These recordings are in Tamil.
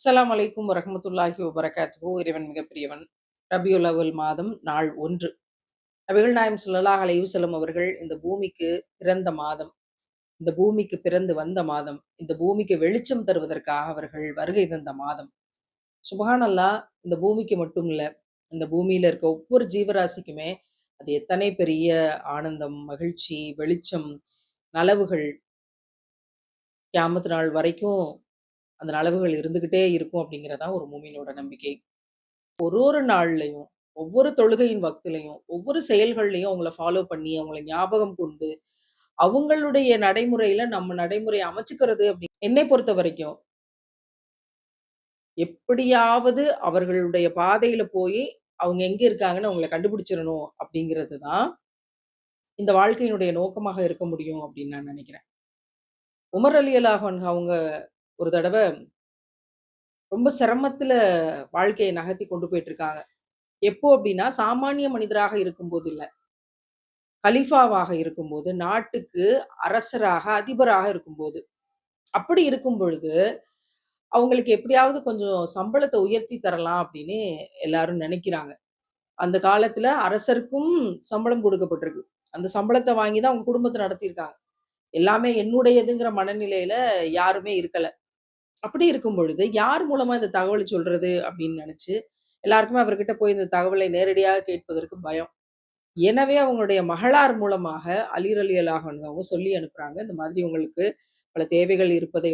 அஸ்ஸலாமு அலைக்கும் வரஹ்மத்துல்லாஹி வபரகாத்துஹு. இறைவன் மிகப்பெரியவன். ரபியுல் அவ்வல் மாதம் நாள் 1. நபிகள் நாயகம் ஸல்லல்லாஹு அலைஹி வஸல்லம் அவர்கள் இந்த பூமிக்கு பிறந்த மாதம். இந்த பூமிக்கு பிறந்து வந்த மாதம். இந்த பூமிக்கு வெளிச்சம் தருவதற்காக அவர்கள் வருகை தந்த மாதம். சுப்ஹானல்லாஹ். இந்த பூமிக்கு மட்டும் இல்ல, இந்த பூமியில இருக்க ஒவ்வொரு ஜீவராசிக்குமே அது எத்தனை பெரிய ஆனந்தம், மகிழ்ச்சி, வெளிச்சம், நலவுகள் கியாமத் நாள் வரைக்கும் அந்த நலவுகள் இருந்துகிட்டே இருக்கும் அப்படிங்கிறது தான் ஒரு மூமினோட நம்பிக்கை. ஒரு ஒரு நாள்லயும், ஒவ்வொரு தொழுகையின் வக்திலையும், ஒவ்வொரு செயல்கள்லயும் அவங்கள ஃபாலோ பண்ணி, அவங்கள ஞாபகம் கொண்டு, அவங்களுடைய நடைமுறையில நம்ம நடைமுறைய அமைச்சுக்கிறது என்னை பொறுத்தவரைக்கும், எப்படியாவது அவர்களுடைய பாதையில போயி, அவங்க எங்க இருக்காங்கன்னு அவங்கள கண்டுபிடிச்சிரணும் அப்படிங்கிறது தான், இந்த வாழ்க்கையினுடைய நோக்கமாக இருக்க முடியும் அப்படின்னு நான் நெனைக்கிறேன். உமர் ரலியல்லாஹு அன்ஹு அவங்க ஒரு தடவ ரொம்ப சிரமத்துல வாழ்க்கைய நகர்த்தி கொண்டு போயிட்டுருக்காங்க. எப்போ அப்படின்னா, சாமானிய மனிதராக இருக்கும்போது இல்ல. கலீஃபாவாக இருக்கும்போது, நாட்டுக்கு அரசராக, அதிபராக இருக்கும்போது. அப்படி இருக்கும் பொழுது, அவங்களுக்கு எப்படியாவது கொஞ்சம் சம்பளத்த உயர்த்தி தரலாம் அப்படின்னு எல்லாரும் நெனைக்கிறாங்க. அந்த காலத்துல அரசருக்கும் சம்பளம் குடுக்கப்பட்டிருக்கு. அந்த சம்பளத்த வாங்கி தான் அவங்க குடும்பத்த நடத்தியிருக்காங்க. எல்லாமே என்னுடையதுங்கிற மனநிலையில யாருமே இருக்கல. அப்படி இருக்கும் பொழுது, யார் மூலமா இந்த தகவல சொல்றது அப்படின்னு நெனச்சு, எல்லாருக்குமே அவர்கிட்ட போய் இந்த தகவலை நேரடியாக கேட்பதற்கு பயம். எனவே அவங்களுடைய மகளார் மூலமாக அலி ரலியல்லாஹு அன்ஹு அவங்க சொல்லி அனுப்புறாங்க. இந்த மாதிரி உங்களுக்கு பல தேவைகள் இருப்பதை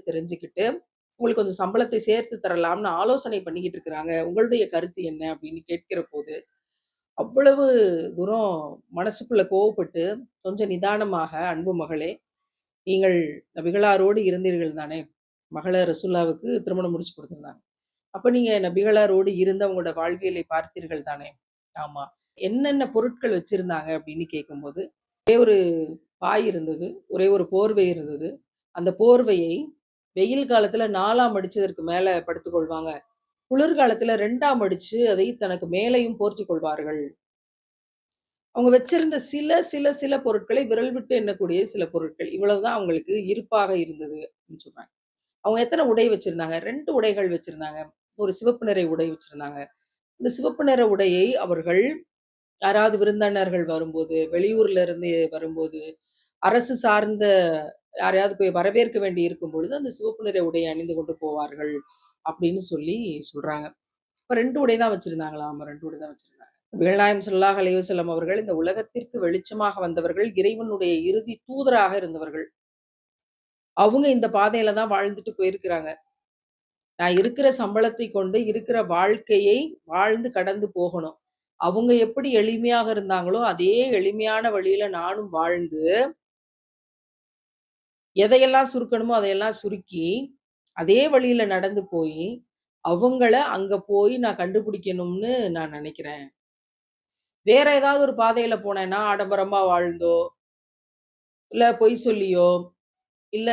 தெரிஞ்சுக்கிட்டு, உங்களுக்கு கொஞ்சம் சம்பளத்தை சேர்த்து தரலாம்னு ஆலோசனை பண்ணிக்கிட்டு இருக்கிறாங்க. உங்களுடைய கருத்து என்ன? அப்படின்னு கேட்கிற போது, அவ்வளவு தூரம் மனசுக்குள்ள கோவப்பட்டு, கொஞ்சம் நிதானமாக, "அன்பு மகளே, நீங்கள் நபிகளாரோடு இருந்தீர்கள் தானே?" மகள ரசூலுல்லாவுக்கு திருமணம் முடிச்சு குடுத்திருந்தாங்க. "அப்ப நீங்க நபிகளாரோடு இருந்து அவங்களோட வாழ்வியலை பார்த்தீர்கள் தானே?" "ஆமா." "என்னென்ன பொருட்கள் வச்சிருந்தாங்க?" அப்படின்னு கேட்கும்போது, ஒரே ஒரு பாய் இருந்தது. ஒரே ஒரு போர்வை இருந்தது. அந்த போர்வையை வெயில் காலத்துல 4ஆ மடிச்சதற்கு மேல படுத்துக் கொள்வாங்க. குளிர்காலத்துல 2ஆ மடிச்சு அதை தனக்கு மேலேயும் போர்த்திக் கொள்வார்கள். அவங்க வச்சிருந்த சில சில சில பொருட்களை விரல் விட்டு எண்ணக்கூடிய சில பொருட்கள். இவ்வளவுதான் அவங்களுக்கு இருப்பாக இருந்தது அப்படின்னு சொன்னாங்க. அவங்க எத்தன உடை வச்சிருந்தாங்க? 2 உடைகள் வச்சிருந்தாங்க. ஒரு சிவப்பு நிற உடை வச்சிருந்தாங்க. இந்த சிவப்பு நிற உடையை அவர்கள் யாராவது விருந்தினர்கள் வரும்போது, வெளியூர்ல இருந்து வரும்போது, அரசு சார்ந்த யாரையாவது போய் வரவேற்க வேண்டி இருக்கும் பொழுது, அந்த சிவப்பு நிற உடைய அணிந்து கொண்டு போவார்கள். அப்படின்னு சொல்லி சொல்றாங்க. அப்ப 2 உடை தான் வச்சிருந்தாங்களாம். ஆமா, 2 உடை தான் வச்சிருந்தாங்க. நபிகள் நாயகம் ஸல்லல்லாஹு அலைஹி வஸல்லம் அவர்கள் இந்த உலகத்திற்கு வெளிச்சமாக வந்தவர்கள். இறைவனுடைய இறுதி தூதராக இருந்தவர்கள். அவங்க இந்த பாதையில தான் வாழ்ந்துட்டு போயிருக்கிறாங்க. நான் இருக்கிற சம்பளத்தை கொண்டு இருக்கிற வாழ்க்கையை வாழ்ந்து கடந்து போகணும். அவங்க எப்படி எளிமையாக இருந்தாங்களோ, அதே எளிமையான வழியில நானும் வாழ்ந்து, எதையெல்லாம் சுருக்கணுமோ அதையெல்லாம் சுருக்கி, அதே வழியில நடந்து போயி, அவங்கள அங்க போய் நான் கண்டுபிடிக்கணும்னு நான் நெனைக்கிறேன். வேற ஏதாவது ஒரு பாதையில போனேன்னா, ஆடம்பரமா வாழ்ந்தோ, இல்ல பொய் சொல்லியோ, இல்ல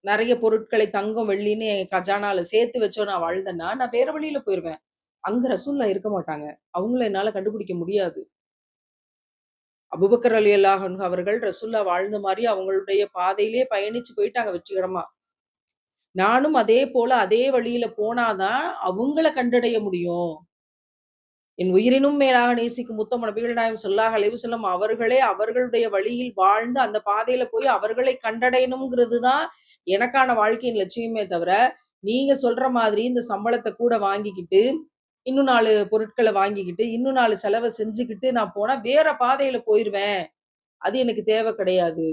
நெறைய பொருட்களை தங்கம், வெள்ளின்னு என் கஜானால சேர்த்து வச்சோ நான் வாழ்ந்தேன்னா, நான் வேற வழியில போயிருவேன். அங்க ரசூலுல்லாஹ் இருக்க மாட்டாங்க. அவங்கள என்னால கண்டுபிடிக்க முடியாது. அபூபக்கர் ரலியல்லாஹு அன்ஹு அவர்கள் ரசூலுல்லாஹ் வாழ்ந்த மாரி அவங்களுடைய பாதையிலேயே பயணிச்சு போயிட்டாங்க வெற்றிகரமா. நானும் அதே போல அதே வழியில போனா தான் அவங்கள கண்டடைய முடியும். என் உயிரினும் மேலாக நேசிக்கும் முத்தம் நபிகள் நாயகம் ஸல்லல்லாஹு அலைஹி வஸல்லம் அவர்களே அவர்களுடைய வழியில் வாழ்ந்து அந்த பாதையில போய் அவர்களை கண்டடையணும்ங்கிறது தான் எனக்கான வாழ்க்கையின் லட்சியமே தவிர, நீங்க சொல்ற மாதிரி இந்த சம்பளத்த கூட வாங்கிக்கிட்டு, இன்னும் 4 பொருட்கள வாங்கிக்கிட்டு, இன்னும் 4 செலவ செஞ்சுக்கிட்டு நான் போனா வேற பாதையில போயிருவேன். அது எனக்கு தேவ கிடையாது.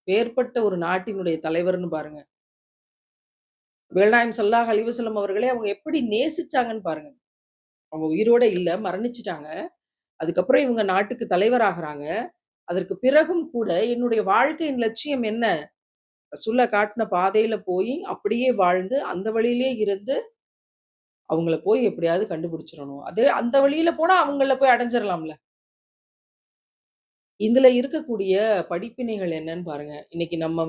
வேறுபட்ட ஒரு நாட்டினுடைய தலைவர்ன்னு பாருங்க. நபிகள் நாயகம் ஸல்லல்லாஹு அலைஹி வஸல்லம் அவர்களே அவங்க எப்படி நேசிச்சாங்கன்னு பாருங்க. அவங்க உயிரோட இல்ல, மரணிச்சுட்டாங்க. அதுக்கப்புறம் இவங்க நாட்டுக்கு தலைவராகுறாங்க. அதற்கு பிறகும் கூட என்னுடைய வாழ்க்கையின் லட்சியம் என்ன? ரசூலுல்லாஹ் காட்டுன பாதையில போயி, அப்படியே வாழ்ந்து, அந்த வழியிலேயே இருந்து, அவங்கள போய் எப்படியாவது கண்டுபிடிச்சிரணும். அது அந்த வழியில போனா அவங்கள போய் அடைஞ்சிரலாம்ல. இதுல இருக்கக்கூடிய படிப்பினைகள் என்னன்னு பாருங்க. இன்னைக்கு நம்ம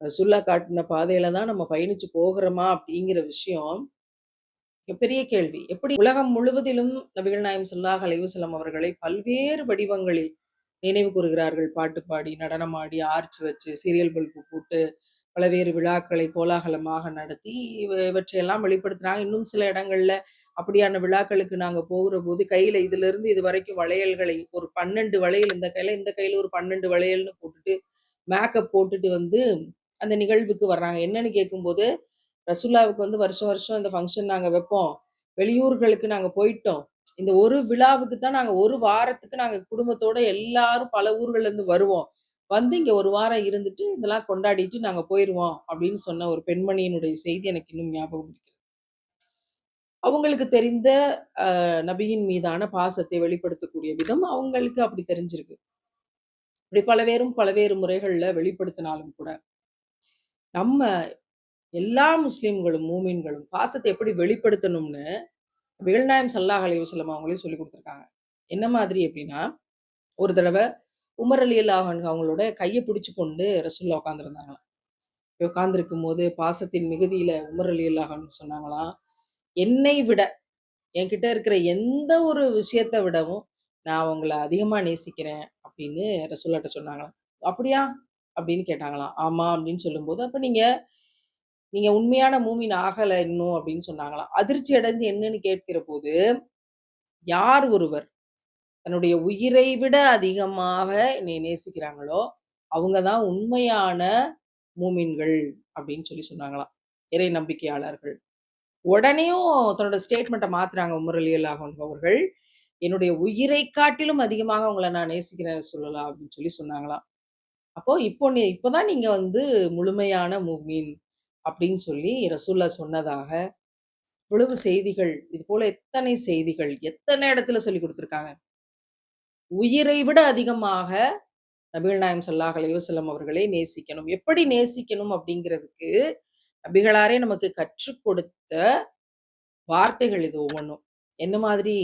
ரசூலுல்லாஹ் காட்டுன பாதையில தான் நம்ம பயணிச்சு போகுறோமா? அப்படிங்கிற விஷயம் மிகப்பெரிய கேள்வி. எப்படி உலகம் முழுவதிலும் நபிகள் நாயகம் ஸல்லல்லாஹு அலைஹி வஸல்லம் அவர்களை பல்வேறு வடிவங்களில் நினைவு கூறுகிறார்கள். பாட்டு பாடி, நடனமாடி, ஆர்ச் வச்சு, சீரியல் பல்ப் போட்டு, பல்வேறு விழாக்களை கோலாகலமாக நடத்தி இவற்றையெல்லாம் வெளிப்படுத்துறாங்க. இன்னும் சில இடங்கள்ல அப்படியான விழாக்களுக்கு நாங்க போகிறபோது, கையில இதிலிருந்து இதுவரைக்கும் வளையல்களை ஒரு 12 வளையல் இந்த கையில ஒரு 12 வளையல்னு போட்டுட்டு, மேக்கப் போட்டுட்டு வந்து அந்த நிகழ்வுக்கு வர்றாங்க. என்னன்னு கேட்கும்போது, ரசூலுல்லாவுக்கு வந்து வருஷம் வருஷம் இந்த ஃபங்ஷன் நாங்க வைப்போம். வெளியூர்களுக்கு நாங்க போயிட்டோம். இந்த ஒரு விழாவுக்கு தான் நாங்க 1 வாரத்துக்கு நாங்க குடும்பத்தோட எல்லாரும் பல ஊர்கள்லேருந்து வருவோம். வந்து இங்க 1 வாரம் இருந்துட்டு, இதெல்லாம் கொண்டாடிட்டு நாங்க போயிருவோம் அப்படின்னு சொன்ன ஒரு பெண்மணியினுடைய செய்தி எனக்கு இன்னும் ஞாபகம் இருக்கு. அவங்களுக்கு தெரிந்த நபியின் மீதான பாசத்தை வெளிப்படுத்தக்கூடிய விதம் அவங்களுக்கு அப்படி தெரிஞ்சிருக்கு. இப்படி பல்வேறு முறைகள்ல வெளிப்படுத்தினாலும் கூட, நம்ம எல்லா முஸ்லிம்களும், மூமின்களும் பாசத்தை எப்படி வெளிப்படுத்தணும்னு நபிகள் நாயகம் ஸல்லல்லாஹு அலைஹி வஸல்லம் அவங்களே சொல்லிக் குடுத்துருக்காங்க. என்ன மாதிரி அப்படின்னா, ஒரு தடவ உமர் ரலியல்லாஹு அன்ஹு அவங்களோட கைய பிடிச்சு கொண்டு ரசூலுல்லாஹ் உட்கார்ந்திருந்தாங்களாம். உட்கார்ந்திருக்கும்போது பாசத்தின் மிகுதியில உமர் ரலியல்லாஹு அன்ஹு சொன்னாங்களாம், "என்னை விட என்கிட்ட இருக்கிற எந்த ஒரு விஷயத்த விடவும் நான் உங்கள அதிகமா நேசிக்கிறேன்" அப்படின்னு ரசூலுல்லாஹ்ட்ட சொன்னாங்களாம். "அப்படியா?" அப்படின்னு கேட்டாங்களாம். "ஆமா" அப்படின்னு சொல்லும்போது, "அப்ப நீங்க நீங்க உண்மையான மூமின் ஆகல இன்னும்" அப்படின்னு சொன்னாங்களாம். அதிர்ச்சி அடைஞ்சு என்னன்னு கேட்கிறபோது, யார் ஒருவர் தன்னுடைய உயிரை விட அதிகமாக என்னை நேசிக்கிறாங்களோ, அவங்க தான் உண்மையான மூமின்கள் அப்படின்னு சொன்னாங்களாம். இறை நம்பிக்கையாளர்கள். உடனேயும் தன்னோட ஸ்டேட்மெண்ட்ட மாத்துறாங்க உமர் ரலியல்லாஹு அன்ஹு அவர்கள். "என்னுடைய உயிரை காட்டிலும் அதிகமாக உங்கள நான் நேசிக்கிறேன் ரசூலல்லாஹ்" அப்படின்னு சொன்னாங்களாம். அப்போ இப்பதான் நீங்க வந்து முழுமையான மூமின் அப்படின்னு சொல்லி ரசூலுல்லாஹ் சொன்னதாக இவ்வளவு செய்திகள், இது போல எத்தனை செய்திகள், எத்தனை இடத்துல சொல்லிக் குடுத்துருக்காங்க. உயிரை விட அதிகமாக நபிகள் நாயகம் ஸல்லல்லாஹு அலைஹி வஸல்லம் அவர்களை நேசிக்கணும். எப்படி நேசிக்கணும் அப்படிங்கிறதுக்கு, நபிகளாரே நமக்கு கற்றுக் கொடுத்த வார்த்தைகள் இது ஒவ்வொன்னும். என்ன மாதிரி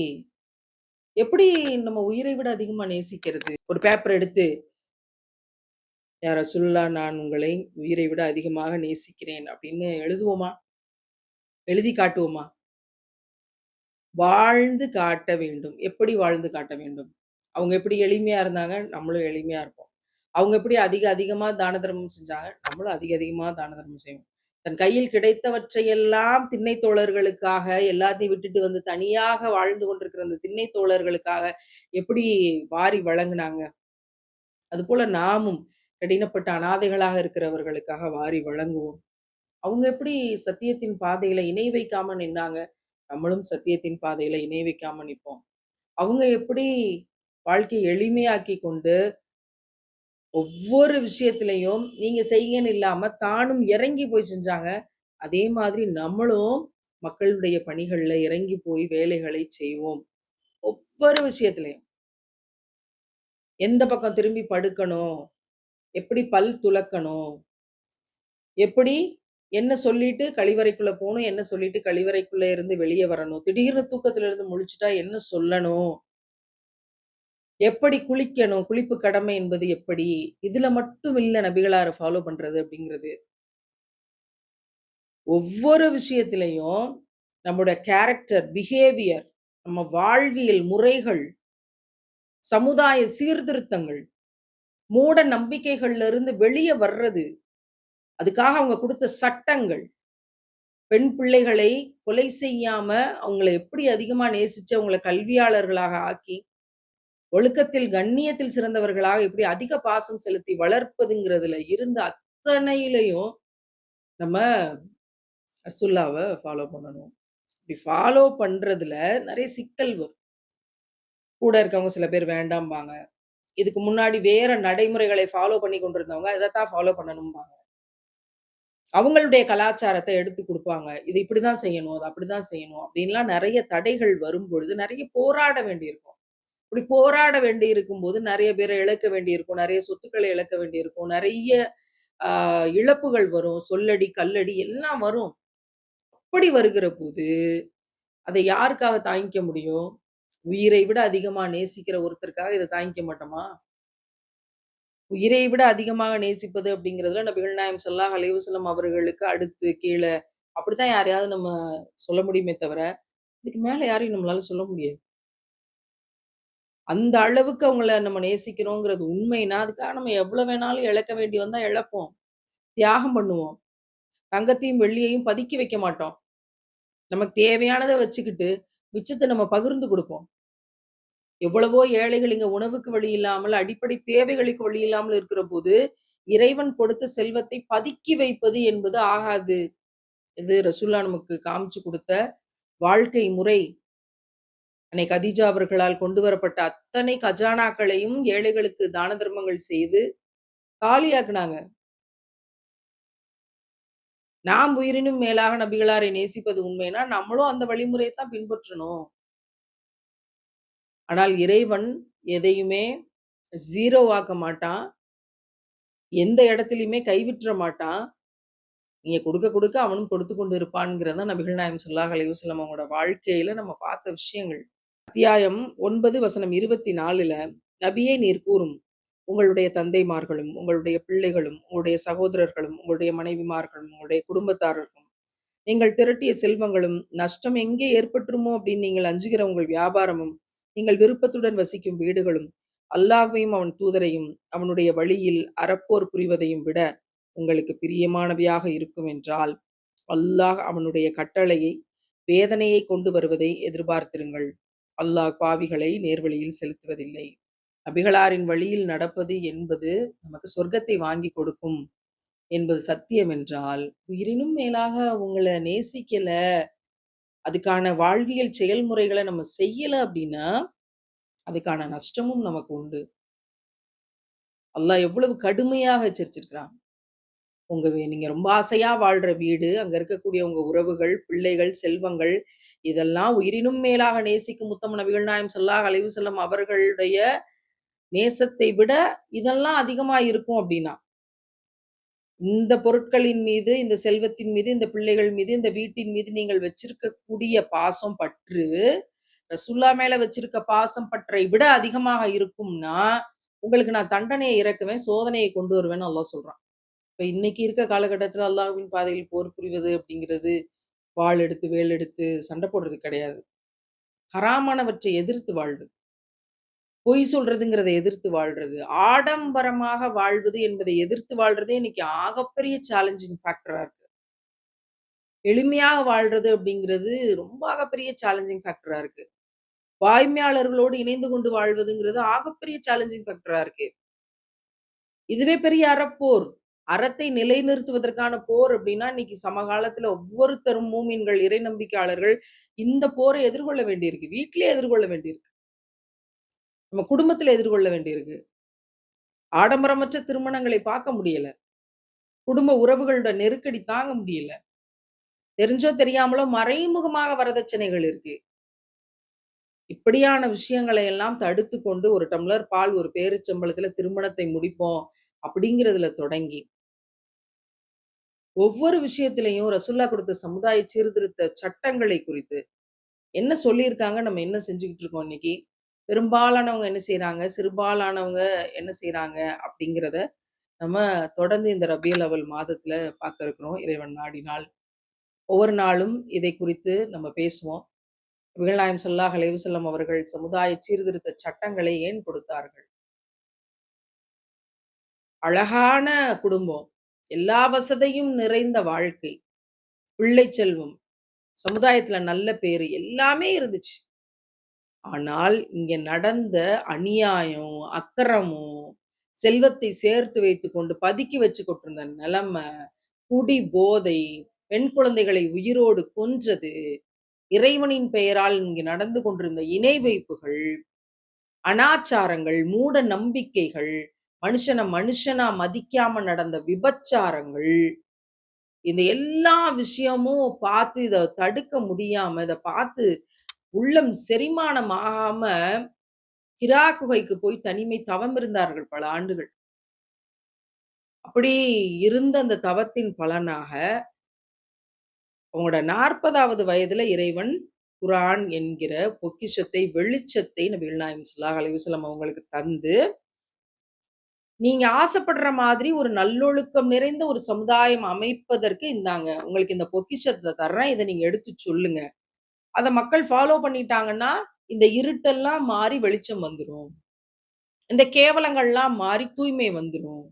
எப்படி நம்ம உயிரை விட அதிகமா நேசிக்கிறது? ஒரு பேப்பர் எடுத்து, "யா ரசூலுல்லாஹ் நான் உங்களை உயிரை விட அதிகமாக நேசிக்கிறேன்" அப்படின்னு எழுதுவோமா? எழுதி காட்டுவோமா? வாழ்ந்து காட்ட வேண்டும். எப்படி வாழ்ந்து காட்ட வேண்டும்? அவங்க எப்படி எளிமையா இருந்தாங்க, நம்மளும் எளிமையா இருப்போம். அவங்க எப்படி அதிகமா தான தர்மம் செஞ்சாங்க, நம்மளும் அதிகமா தான தர்மம் செய்வோம். தன் கையில் கிடைத்தவற்றையெல்லாம் திண்ணை தோழர்களுக்காக எல்லாத்தையும் விட்டுட்டு வந்து தனியாக வாழ்ந்து கொண்டிருக்கிற அந்த திண்ணை தோழர்களுக்காக எப்படி வாரி வழங்குனாங்க, அதுபோல நாமும் கடினப்பட்ட அனாதைகளாக இருக்கிறவர்களுக்காக வாரி வழங்குவோம். அவங்க எப்படி சத்தியத்தின் பாதையில இணை வைக்காம நின்னாங்க, நம்மளும் சத்தியத்தின் பாதையில இணை வைக்காம நிப்போம். அவங்க எப்படி வாழ்க்கையை எளிமையாக்கி கொண்டு, ஒவ்வொரு விஷயத்திலயும் நீங்க செய்யுங்கன்னு இல்லாம, தானும் இறங்கி போய் செஞ்சாங்க. அதே மாதிரி நம்மளும் மக்களுடைய பணிகள்ல இறங்கி போய் வேலைகளை செய்வோம். ஒவ்வொரு விஷயத்திலயும். எந்த பக்கம் திரும்பி படுக்கணும்? எப்படி பல் துலக்கணும்? எப்படி என்ன சொல்லிட்டு கழிவறைக்குள்ள போணும்? என்ன சொல்லிட்டு கழிவறைக்குள்ள இருந்து வெளிய வரணும்? திடீர்னு தூக்கத்துல இருந்து முழிச்சுட்டா என்ன சொல்லணும்? எப்படி குளிக்கணும்? குளிப்பு கடமை என்பது எப்படி? இதுல மட்டும் இல்ல நபிகளார ஃபாலோ பண்றது அப்படிங்கிறது. ஒவ்வொரு விஷயத்திலயும் நம்முடைய கேரக்டர், பிஹேவியர், நம்ம வாழ்வியல் முறைகள், சமுதாய சீர்திருத்தங்கள், மூட நம்பிக்கைகள்ல இருந்து வெளிய வர்றது, அதுக்காக அவங்க குடுத்த சட்டங்கள், பெண் பிள்ளைகளை கொலை செய்யாம அவங்கள எப்படி அதிகமா நேசிச்சு அவங்கள கல்வியாளர்களாக ஆக்கி, ஒழுக்கத்தில், கண்ணியத்தில் சிறந்தவர்களாக எப்படி அதிக பாசம் செலுத்தி வளர்ப்பதுங்கிறதுல இருந்து அத்தனையிலயும் நம்ம ரசூலுல்லாவ ஃபாலோ பண்ணணும். இப்படி ஃபாலோ பண்றதுல நெறைய சிக்கல் வரும். கூட இருக்கவங்க சில பேர் வேண்டாம்பாங்க. இதுக்கு முன்னாடி வேற நடைமுறைகளை ஃபாலோ பண்ணி கொண்டிருந்தவங்க, இதத்தான் ஃபாலோ பண்ணணும்பாங்க. அவங்களுடைய கலாச்சாரத்த எடுத்து குடுப்பாங்க. இது இப்படிதான் செய்யணும், அது அப்படிதான் செய்யணும் அப்படின்லாம் நெறைய தடைகள் வரும்பொழுது, நெறைய போராட வேண்டியிருக்கும். இப்படி போராட வேண்டி இருக்கும்போது, நெறைய பேர இழக்க வேண்டியிருக்கும். நெறைய சொத்துக்கள இழக்க வேண்டியிருக்கும். நெறைய ஆ இழப்புகள் வரும். சொல்லடி, கல்லடி எல்லாம் வரும். அப்படி வருகிற போது, அதை யாருக்காக தாங்கிக்க முடியும்? உயிரை விட அதிகமா நேசிக்கிற ஒருத்தருக்காக இத தாங்கிக்க மாட்டோமா? உயிரை விட அதிகமாக நேசிப்பது அப்படிங்கிறதுல நபிகள் நாயகம் ஸல்லல்லாஹு அலைஹி வஸல்லம் அவர்களுக்கு அடுத்து, கீழ அப்படித்தான் யாரையாவது நம்ம சொல்ல முடியுமே தவிர, இதுக்கு மேல யாரையும் நம்மளால சொல்ல முடியாது. அந்த அளவுக்கு அவங்கள நம்ம நேசிக்கிறோங்கிறது உண்மைன்னா, அதுக்காக நம்ம எவ்வளோ வேணாலும் இழக்க வேண்டி வந்தா இழப்போம். தியாகம் பண்ணுவோம். தங்கத்தையும், வெள்ளியையும் பதுக்கி வைக்க மாட்டோம். நமக்கு தேவையானத வச்சுக்கிட்டு, மிச்சத்த நம்ம பகிர்ந்து குடுப்போம். எவ்வளவோ ஏழைகள் இங்க உணவுக்கு வழி இல்லாமல், அடிப்படை தேவைகளுக்கு வழி இல்லாமல் இருக்கிறபோது, இறைவன் கொடுத்த செல்வத்தை பதுக்கி வைப்பது என்பது ஆகாது. இது ரசூலுல்லாஹ் நமக்கு காமிச்சு குடுத்த வாழ்க்கை முறை. அன்னை கதீஜா அவர்களால் கொண்டு வரப்பட்ட அத்தனை கஜானாக்களையும் ஏழைகளுக்கு தான தர்மங்கள் செய்து காலியாக்குனாங்க. நாம் உயிரினும் மேலாக நபிகளாரை நேசிப்பது உண்மைன்னா, நம்மளும் அந்த வழிமுறைய தான் பின்பற்றணும். ஆனால் இறைவன் எதையுமே ஜீரோ ஆக்க மாட்டான். எந்த இடத்திலயுமே கைவிட்ற மாட்டான். நீங்க குடுக்க, குடுக்க அவனும் கொடுத்துக் கொண்டு இருப்பான்ங்கிறது தான் நபிகள் நாயகம் ஸல்லல்லாஹு அலைஹி வஸல்லம் அவங்களோட வாழ்க்கையில நம்ம பார்த்த விஷயங்கள். அத்தியாயம் 9 வசனம் 24ல நபியே நீர் கூறும். உங்களுடைய தந்தைமார்களும், உங்களுடைய பிள்ளைகளும், உங்களுடைய சகோதரர்களும், உங்களுடைய மனைவிமார்களும், உங்களுடைய குடும்பத்தார்களும், நீங்கள் திரட்டிய செல்வங்களும், நஷ்டம் எங்கே ஏற்பட்டுருமோ அப்படின்னு நீங்கள் அஞ்சுகிற உங்கள் வியாபாரமும், நீங்கள் விருப்பத்துடன் வசிக்கும் வீடுகளும், அல்லாஹ்வையும் அவன் தூதரையும் அவனுடைய வழியில் அறப்போர் புரிவதையும் விட உங்களுக்கு பிரியமானவையாக இருக்கும் என்றால், அல்லாஹ் அவனுடைய கட்டளையை வேதனையை கொண்டு வருவதை எதிர்பார்த்திருங்கள். அல்லாஹ் பாவிகளை நேர்வழியில் செலுத்துவதில்லை. நபிகளாரின் வழியில் நடப்பது என்பது நமக்கு சொர்க்கத்தை வாங்கி கொடுக்கும் என்பது சத்தியம் என்றால், உயிரினும் மேலாக உங்கள நேசிக்கல, அதுக்கான வாழ்வியல் செயல்முறைகள நம்ம செய்யல அப்படின்னா, அதுக்கான நஷ்டமும் நமக்கு உண்டு. அல்லாஹ் எவ்வளவு கடுமையாக எச்சரிச்சிருக்கிறான். நீங்க ரொம்ப ஆசையா வாழ்ற வீடு, அங்க இருக்கக்கூடிய உங்க உறவுகள், பிள்ளைகள், செல்வங்கள் இதெல்லாம் உயிரினும் மேலாக நேசிக்கும் முத்தம் நபிகள் நாயகம் ஸல்லல்லாஹு அலைஹி வஸல்லம் அவர்களுடைய நேசத்தை விட இதெல்லாம் அதிகமா இருக்கும் அப்படின்னா, இந்த பொருட்களின் மீது, இந்த செல்வத்தின் மீது, இந்த பிள்ளைகள் மீது, இந்த வீட்டின் மீது நீங்கள் வச்சிருக்கக்கூடிய பாசம், பற்று, ரசூலுல்லாஹ் மேல வச்சிருக்க பாசம், பற்றை விட அதிகமாக இருக்கும்னா, உங்களுக்கு நான் தண்டனையை இறக்குவேன், சோதனையை கொண்டு வருவேன்னு அல்லாஹ் சொல்றான். இப்ப இன்னைக்கு இருக்க காலகட்டத்தில அல்லாஹ்வின் பாதையில் போர் புரிவது அப்படிங்கிறது, வாள் எடுத்து, வேல் எடுத்து சண்டை போடுறது கிடையாது. ஹராமானவற்றை எதிர்த்து வாழ்வது. பொய் சொல்றதுங்கிறத எதிர்த்து வாழ்றது. ஆடம்பரமாக வாழ்வது என்பதை எதிர்த்து வாழ்றதே இன்னைக்கு ஆகப்பெரிய சேலஞ்சிங் ஃபேக்டரா இருக்கு. எளிமையாக வாழ்றது அப்படிங்கிறது ரொம்ப ஆகப்பெரிய சேலஞ்சிங் ஃபேக்டரா இருக்கு. வாய்மையாளர்களோடு இணைந்து கொண்டு வாழ்வதுங்கிறது ஆகப்பெரிய சேலஞ்சிங் ஃபேக்டரா இருக்கு. இதுவே பெரிய அறப்போர். அறத்தை நிலைநிறுத்துவதற்கான போர் அப்படின்னா, இன்னைக்கு சமகாலத்துல ஒவ்வொருத்தரும் மூமின்கள், இறை நம்பிக்கையாளர்கள் இந்த போரை எதிர்கொள்ள வேண்டியிருக்கு. வீட்டிலேயே எதிர்கொள்ள வேண்டியிருக்கு. நம்ம குடும்பத்தில எதிர்கொள்ள வேண்டியிருக்கு. ஆடம்பரமற்ற திருமணங்களை பார்க்க முடியல. குடும்ப உறவுகளோட நெருக்கடி தாங்க முடியல. தெரிஞ்சோ தெரியாமலோ மறைமுகமாக வரதட்சணைகள் இருக்கு. இப்படியான விஷயங்களை எல்லாம் தடுத்துக் கொண்டு ஒரு டம்ளர் பால், ஒரு பேரிச்சம்பழத்தில திருமணத்தை முடிப்போம் அப்படிங்கிறதுல தொடங்கி, ஒவ்வொரு விஷயத்திலயும் ரசூலுல்லாஹ் கொடுத்த சமுதாய சீர்திருத்த சட்டங்களை குறித்து என்ன சொல்லியிருக்காங்க, நம்ம என்ன செஞ்சுகிட்டு இருக்கோம் இன்னைக்கு? பெரும்பாலானவங்க என்ன செய்றாங்க? சிறுபாலானவங்க என்ன செய்றாங்க? அப்படிங்கிறத நம்ம தொடர்ந்து இந்த ரபியுல் அவல் மாதத்துல பார்க்க இருக்கிறோம். இறைவன் நாடினால். ஒவ்வொரு நாளும் இதை குறித்து நம்ம பேசுவோம். நபிகள் நாயகம் ஸல்லல்லாஹு அலைஹி வஸல்லம் அவர்கள் சமுதாய சீர்திருத்த சட்டங்களை ஏன் கொடுத்தார்கள்? அழகான குடும்பம், எல்லா வசதியும் நிறைந்த வாழ்க்கை, பிள்ளை செல்வம், சமுதாயத்துல நல்ல பேரு எல்லாமே இருந்துச்சு. ஆனால் இங்க நடந்த அநியாயம், அக்கிரமம், செல்வத்தை சேர்த்து வைத்துக்கொண்டு பதுக்கி வச்சு கொண்டிருந்த நிலைமை, குடி போதை, பெண் குழந்தைகளை உயிரோடு கொன்றது, இறைவனின் பெயரால் இங்கு நடந்து கொண்டிருந்த இணை வைப்புகள், அனாச்சாரங்கள், மூட நம்பிக்கைகள், மனுஷன மனுஷனா மதிக்காம நடந்த விபச்சாரங்கள், இந்த எல்லா விஷயமும் பார்த்து இத தடுக்க முடியாம, இத பார்த்து உள்ளம் செரிமானம் ஆகாம ஹிரா குகைக்கு போய் தனிமை தவம் இருந்தார்கள் பல ஆண்டுகள். அப்படி இருந்த அந்த தவத்தின் பலனாக, அவங்களோட 40வது வயதுல இறைவன் குர்ஆன் என்கிற பொக்கிஷத்தை, வெளிச்சத்தை நபிகள் நாயகம் ஸல்லல்லாஹு அலைஹி வஸல்லம் அவங்களுக்கு தந்து, நீங்க ஆசைப்படுற மாதிரி ஒரு நல்லொழுக்கம் நிறைந்த ஒரு சமுதாயம் அமைப்பதற்கு இந்தாங்க. உங்களுக்கு இந்த பொக்கிஷத்த தர்றேன். இத நீங்க எடுத்து சொல்லுங்க. அத மக்கள் ஃபாலோ பண்ணிட்டாங்கன்னா, இந்த இருட்டெல்லாம் மாறி வெளிச்சம் வந்துரும். இந்த கேவலங்கள்லாம் மாறி தூய்மை வந்துரும்.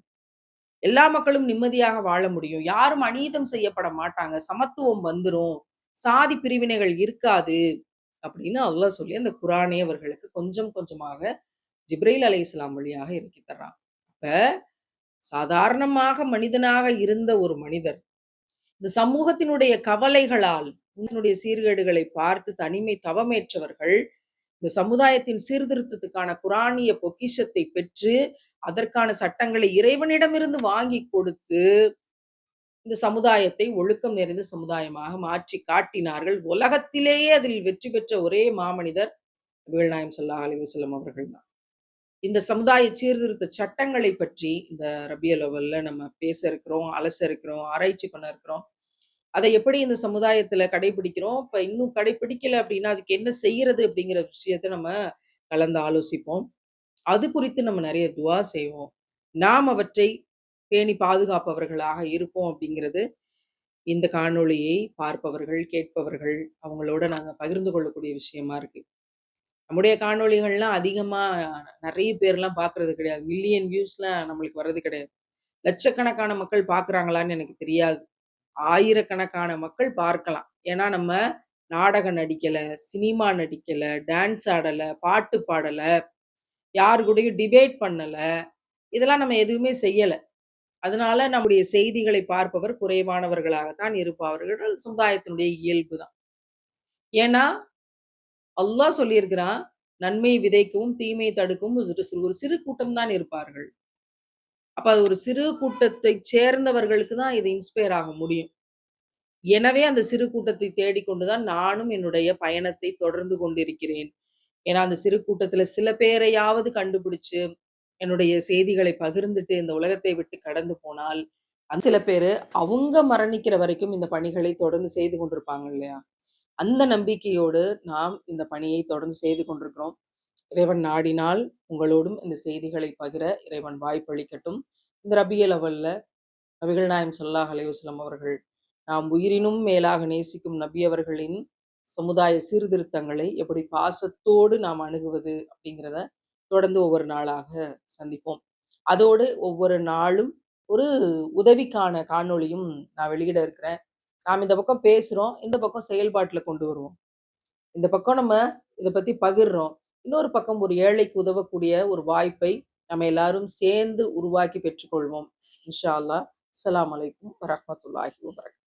எல்லா மக்களும் நிம்மதியாக வாழ முடியும். யாரும் அநீதம் செய்யப்பட மாட்டாங்க. சமத்துவம் வந்துரும். சாதி பிரிவினைகள் இருக்காது. அப்படின்னு அல்லாஹ் சொல்லி அந்த குரானே அவர்களுக்கு கொஞ்சம் கொஞ்சமாக ஜிப்ரீல் அலைஹிஸ்ஸலாம் வழியாக இறக்கி தர்றான். அப்ப சாதாரணமாக மனிதனாக இருந்த ஒரு மனிதர், இந்த சமூகத்தினுடைய கவலைகளால், இதனுடைய சீர்கேடுகளை பார்த்து தனிமை தவமேற்றவர்கள், இந்த சமுதாயத்தின் சீர்திருத்தத்துக்கான குரானிய பொக்கிஷத்தை பெற்று, அதற்கான சட்டங்களை இறைவனிடமிருந்து வாங்கி கொடுத்து, இந்த சமுதாயத்தை ஒழுக்கம் நிறைந்த சமுதாயமாக மாற்றி காட்டினார்கள். உலகத்திலேயே அதில் வெற்றி பெற்ற ஒரே மாமனிதர் நபிகள் நாயகம் ஸல்லல்லாஹு அலைஹி வஸல்லம் அவர்கள் தான். இந்த சமுதாய சீர்திருத்த சட்டங்களை பற்றி இந்த ரபியுல் அவ்வல்ல நம்ம பேச இருக்கிறோம், அலச இருக்கிறோம், ஆராய்ச்சி பண்ண இருக்கிறோம். அதை எப்படி இந்த சமுதாயத்துல கடைபிடிக்கிறோம்? இப்ப இன்னும் கடைபிடிக்கல அப்படின்னா, அதுக்கு என்ன செய்யறது? அப்படிங்கிற விஷயத்த நம்ம கலந்து ஆலோசிப்போம். அது குறித்து நம்ம நெறைய துஆ செய்வோம். நாம் அவற்றை பேணி பாதுகாப்பவர்களாக இருப்போம் அப்படிங்கிறது, இந்த காணொளியை பார்ப்பவர்கள், கேட்பவர்கள் அவங்களோட நாங்க பகிர்ந்து கொள்ளக்கூடிய விஷயமா இருக்கு. நம்முடைய காணொளிகள்லாம் அதிகமா நெறைய பேர்லாம் பார்க்கறது கிடையாது. மில்லியன் வியூஸ்லாம் நம்மளுக்கு வர்றது கிடையாது. லட்சக்கணக்கான மக்கள் பார்க்குறாங்களான்னு எனக்கு தெரியாது. ஆயிரக்கணக்கான மக்கள் பார்க்கலாம். ஏன்னா நம்ம நாடகம் நடிக்கல, சினிமா நடிக்கல, டான்ஸ் ஆடல, பாட்டு பாடல, யார் கூடயும் டிபேட் பண்ணல. இதெல்லாம் நம்ம எதுவுமே செய்யல. அதனால நம்முடைய செய்திகளை பார்ப்பவர் குறைவானவர்களாகத்தான் இருப்பார்கள். சமுதாயத்தினுடைய இயல்பு தான். ஏன்னா, அல்லாஹ் சொல்லியிருக்கிறான், நன்மை விதைக்கவும், தீமை தடுக்கவும் ஒரு சிறு கூட்டம் தான் இருப்பார்கள். அப்ப அது ஒரு சிறு கூட்டத்தைச் சேர்ந்தவர்களுக்கு தான் இது இன்ஸ்பயர் ஆக முடியும். எனவே அந்த சிறு கூட்டத்தை தேடிக்கொண்டு தான் நானும் என்னுடைய பயணத்தை தொடர்ந்து கொண்டிருக்கிறேன். ஏன்னா, அந்த சிறு கூட்டத்தில சில பேரையாவது கண்டுபிடிச்சு, என்னுடைய செய்திகளை பகிர்ந்துட்டு இந்த உலகத்தை விட்டு கடந்து போனால், அந்த சில பேரு அவங்க மரணிக்கிற வரைக்கும் இந்த பணிகளை தொடர்ந்து செய்து கொண்டிருப்பாங்க இல்லையா? அந்த நம்பிக்கையோடு நாம் இந்த பணியை தொடர்ந்து செய்து கொண்டிருக்கிறோம். இறைவன் நாடினால் உங்களோடும் இந்த செய்திகளை பகிர இறைவன் வாய்ப்பளிக்கட்டும். இந்த ரபியுல் அவ்வல்ல நபிகள் நாயகம் ஸல்லல்லாஹு அலைஹி வஸல்லம் அவர்கள் நாம் உயிரினும் மேலாக நேசிக்கும் நபி அவர்களின் சமுதாய சீர்திருத்தங்களை எப்படி பாசத்தோடு நாம் அணுகுவது அப்படிங்கிறத தொடர்ந்து ஒவ்வொரு நாளாக சந்திப்போம். அதோடு ஒவ்வொரு நாளும் ஒரு உதவிக்கான காணொளியும் நான் வெளியிட இருக்கிறேன். நாம் இந்த பக்கம் பேசுறோம், இந்த பக்கம் செயல்பாட்டுல கொண்டு வருவோம். இந்த பக்கம் நம்ம இத பத்தி பகிர்றோம். இன்னொரு பக்கம் ஒரு ஏழைக்கு உதவக்கூடிய ஒரு வாய்ப்பை நம்ம எல்லாரும் சேர்ந்து உருவாக்கி பெற்றுக்கொள்வோம். இன்ஷா அல்லாஹ். அஸ்ஸலாமு அலைக்கும் வரஹ்மத்துல்லாஹி வபரகாத்துஹு.